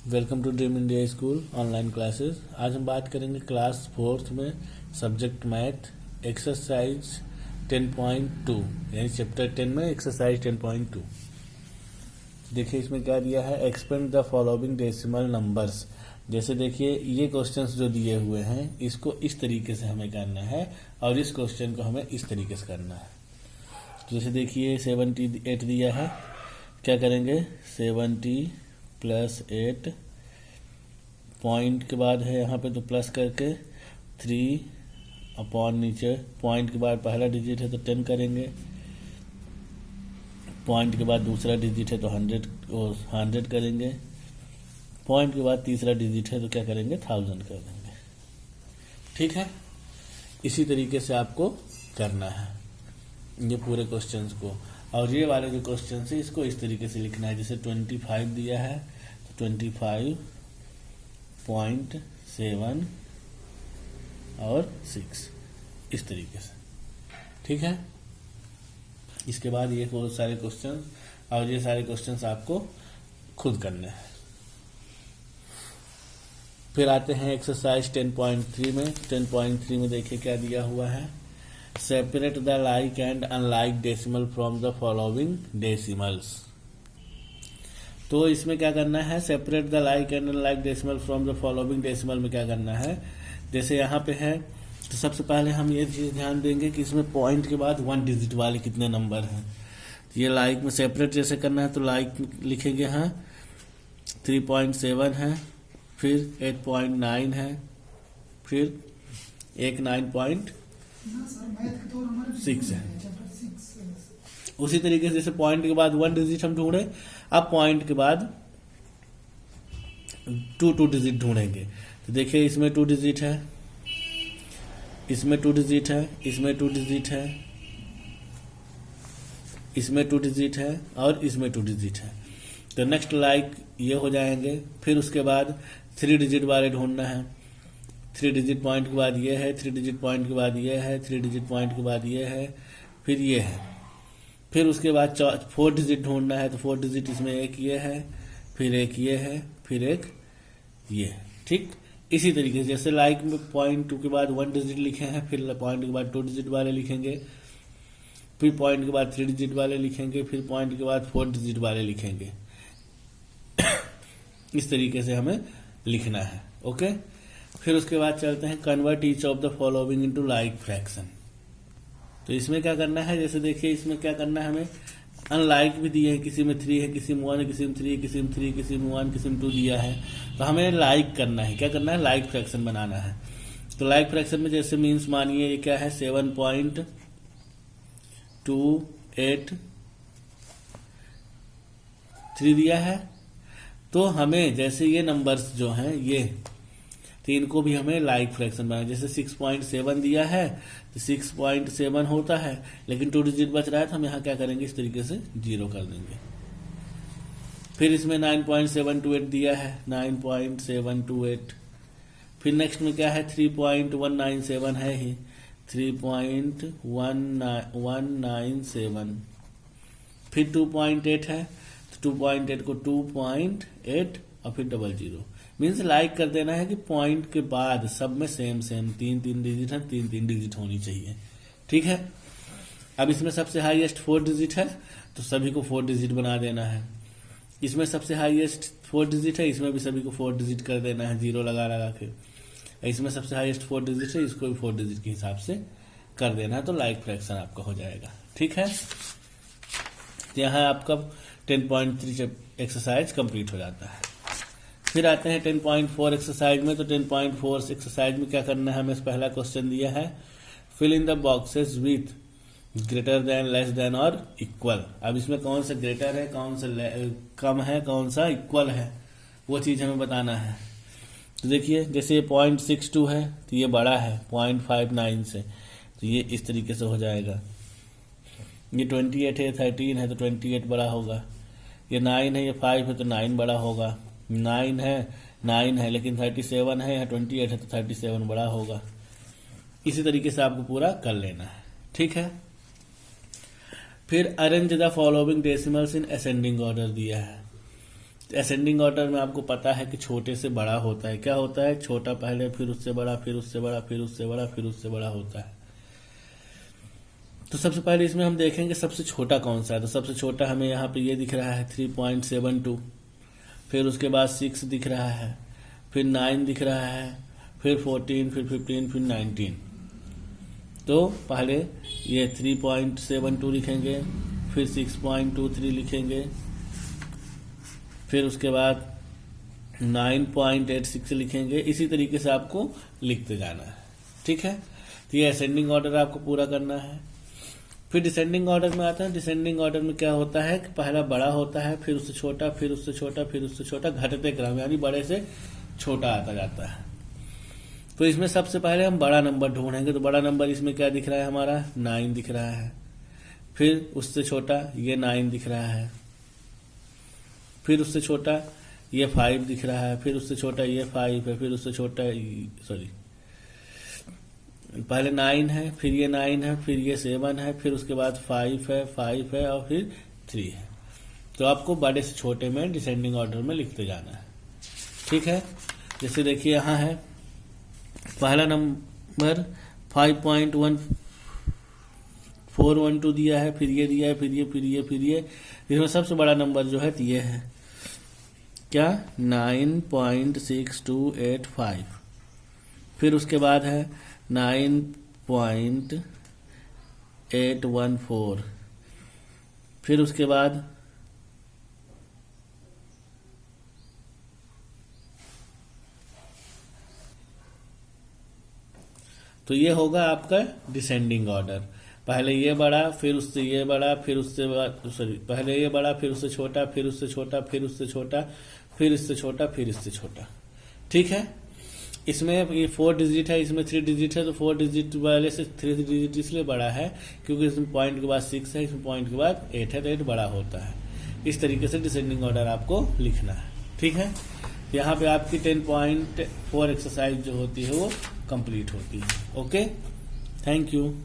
Welcome to dream India school online classes. आज हम बात करेंगे क्लास 4th में सब्जेक्ट मैथ एक्सरसाइज 10.2 यानी चैप्टर 10 में एक्सरसाइज 10.2। देखिए इसमें क्या दिया है, expand the following decimal numbers. जैसे देखिए ये क्वेश्चंस जो दिए हुए हैं इसको इस तरीके से हमें करना है और इस क्वेश्चन को हमें इस तरीके से करना है। जैसे देखिए 78 दिया है, क्या करेंगे 70 प्लस 8 पॉइंट के बाद है यहाँ पे तो प्लस करके 3 अपॉन नीचे पॉइंट के बाद पहला डिजिट है तो 10 करेंगे, पॉइंट के बाद दूसरा डिजिट है तो 100 करेंगे, पॉइंट के बाद तीसरा डिजिट है तो क्या करेंगे 1000 कर देंगे। ठीक है, इसी तरीके से आपको करना है ये पूरे क्वेश्चंस को। और ये वाले जो क्वेश्चन है इसको इस तरीके से लिखना है। जैसे 25 दिया है तो 25.7 और 6 इस तरीके से। ठीक है, इसके बाद ये बहुत सारे क्वेश्चन और ये सारे क्वेश्चंस आपको खुद करने हैं। फिर आते हैं एक्सरसाइज 10.3 में। 10.3 में देखिए क्या दिया हुआ है, separate the like and unlike decimal from the following decimals. तो इसमें क्या करना है, separate the like and unlike decimal from the following decimal में क्या करना है। जैसे यहाँ पे है तो सबसे पहले हम ये चीज ध्यान देंगे कि इसमें पॉइंट के बाद 1 डिजिट वाले कितने नंबर हैं। तो ये लाइक में सेपरेट जैसे करना है तो लाइक लिखेंगे हाँ 3.7 है, फिर 8.9 है, फिर एक 9.6 है। उसी तरीके से जैसे पॉइंट के बाद 1 डिजिट हम ढूंढे, अब पॉइंट के बाद 2 डिजिट ढूंढेंगे। तो देखिए इसमें 2 डिजिट है, इसमें 2 डिजिट है, इसमें 2 डिजिट है, इसमें 2 डिजिट है और इसमें 2 डिजिट है। तो नेक्स्ट लाइक ये हो जाएंगे। फिर उसके बाद 3 डिजिट वाले ढूंढना है। 3 डिजिट पॉइंट के बाद ये है, 3 डिजिट पॉइंट के बाद ये है, 3 डिजिट पॉइंट के बाद ये है, फिर ये है। फिर उसके बाद 4 डिजिट ढूंढना है तो 4 डिजिट इसमें एक ये है, फिर एक ये है, फिर एक ये है। ठीक, इसी तरीके से जैसे लाइक में पॉइंट 2 के बाद 1 डिजिट लिखे हैं, फिर पॉइंट के बाद 2 डिजिट वाले लिखेंगे, फिर पॉइंट के बाद 3 डिजिट वाले लिखेंगे, फिर पॉइंट के बाद 4 डिजिट वाले लिखेंगे। इस तरीके से हमें लिखना है। ओके, फिर उसके बाद चलते हैं convert each of the following into like fraction. तो इसमें क्या करना है, जैसे देखिए इसमें क्या करना है, हमें अनलाइक भी दिए हैं, किसी में 3 है, किसी में 1 है, किसी में 3 है, किसी में 3, किसी में 1, किसी में 2 दिया है। तो हमें लाइक करना है, क्या करना है लाइक फ्रैक्शन बनाना है। तो लाइक फ्रैक्शन में जैसे मीन्स मानिए ये क्या है 7.283 दिया है। तो हमें जैसे ये नंबर्स जो हैं ये तो इनको भी हमें लाइक फ्रैक्शन बनाना। जैसे 6.7 दिया है तो 6.7 होता है, लेकिन 2 डिजिट बच रहा है तो हम यहाँ क्या करेंगे इस तरीके से 0 कर देंगे। फिर इसमें 9.728 दिया है, 9.728। फिर नेक्स्ट में क्या है 3.197 है ही, 3.197। फिर 2.8 है तो 2.8 को 2.8 और फिर 00 मीन्स लाइक कर देना है कि पॉइंट के बाद सब में सेम 3 डिजिट है, 3 डिजिट होनी चाहिए। ठीक है, अब इसमें सबसे हाईएस्ट 4 डिजिट है तो सभी को 4 डिजिट बना देना है। इसमें सबसे हाईएस्ट 4 डिजिट है, इसमें भी सभी को 4 डिजिट कर देना है 0 लगा के। इसमें सबसे हाईएस्ट 4 डिजिट है, इसको भी 4 डिजिट के हिसाब से कर देना है, तो लाइक फ्रैक्शन आपका हो जाएगा। ठीक है, यहाँ आपका 10.3 एक्सरसाइज कंप्लीट हो जाता है। फिर आते हैं 10.4 एक्सरसाइज में। तो 10.4 एक्सरसाइज में क्या करना है, हमें पहला क्वेश्चन दिया है fill in the boxes with greater than, less than और इक्वल। अब इसमें कौन सा ग्रेटर है, कौन सा कम है, कौन सा इक्वल है, वो चीज हमें बताना है। तो देखिए जैसे ये 0.62 है तो ये बड़ा है 0.59 से, तो ये इस तरीके से हो जाएगा। ये 28 है, 13 है तो 28 बड़ा होगा। ये 9 है, ये 5 है तो 9 बड़ा होगा। 9 है लेकिन 37 है, यहाँ 28 है तो 37 बड़ा होगा। इसी तरीके से आपको पूरा कर लेना है। ठीक है, फिर arrange the following decimals in ascending order दिया है। असेंडिंग ऑर्डर में आपको पता है कि छोटे से बड़ा होता है। क्या होता है? छोटा पहले, फिर उससे बड़ा, फिर उससे बड़ा, फिर उससे बड़ा, फिर उससे बड़ा होता है। तो सबसे पहले इसमें हम देखेंगे सबसे छोटा कौन सा है। तो सबसे छोटा हमें यहाँ पे ये दिख रहा है 3.72, फिर उसके बाद 6 दिख रहा है, फिर 9 दिख रहा है, फिर 14, फिर 15, फिर 19। तो पहले ये 3.72 लिखेंगे, फिर 6.23 लिखेंगे, फिर उसके बाद 9.86 लिखेंगे। इसी तरीके से आपको लिखते जाना है, ठीक है। तो ये असेंडिंग ऑर्डर आपको पूरा करना है। फिर डिसेंडिंग ऑर्डर में आता है। डिसेंडिंग ऑर्डर में क्या होता है कि पहला बड़ा होता है, फिर उससे छोटा, फिर उससे छोटा, फिर उससे छोटा, घटते क्रम, यानी बड़े से छोटा आता जाता है। तो इसमें सबसे पहले हम बड़ा नंबर ढूंढेंगे। तो बड़ा नंबर इसमें क्या दिख रहा है? हमारा 9 दिख रहा है। फिर उससे छोटा ये 9 दिख रहा है, फिर उससे छोटा ये 5 दिख रहा है, फिर उससे छोटा ये 5 है, फिर उससे छोटा पहले 9 है, फिर ये 9 है, फिर ये 7 है, फिर उसके बाद 5 है और फिर 3 है। तो आपको बड़े से छोटे में डिसेंडिंग ऑर्डर में लिखते जाना है, ठीक है। जैसे देखिए यहाँ है पहला नंबर 5.1412 दिया है, फिर ये दिया है, फिर ये। इसमें सबसे बड़ा नंबर जो है ये है क्या? 9.6285। फिर उसके बाद है 9.814। फिर उसके बाद तो ये होगा आपका डिसेंडिंग ऑर्डर। पहले ये बड़ा, फिर उससे ये बड़ा, फिर उससे पहले ये बड़ा, फिर उससे छोटा, फिर उससे छोटा, फिर उससे छोटा, फिर इससे छोटा, फिर इससे छोटा, ठीक है। इसमें ये 4 डिजिट है, इसमें 3 डिजिट है। तो 4 डिजिट वाले से 3 डिजिट इसलिए बड़ा है क्योंकि इसमें पॉइंट के बाद 6 है, इसमें पॉइंट के बाद 8 है, तो 8 बड़ा होता है। इस तरीके से डिसेंडिंग ऑर्डर आपको लिखना है, ठीक है। यहाँ पे आपकी 10.4 एक्सरसाइज जो होती है वो कंप्लीट होती है। Okay, thank you.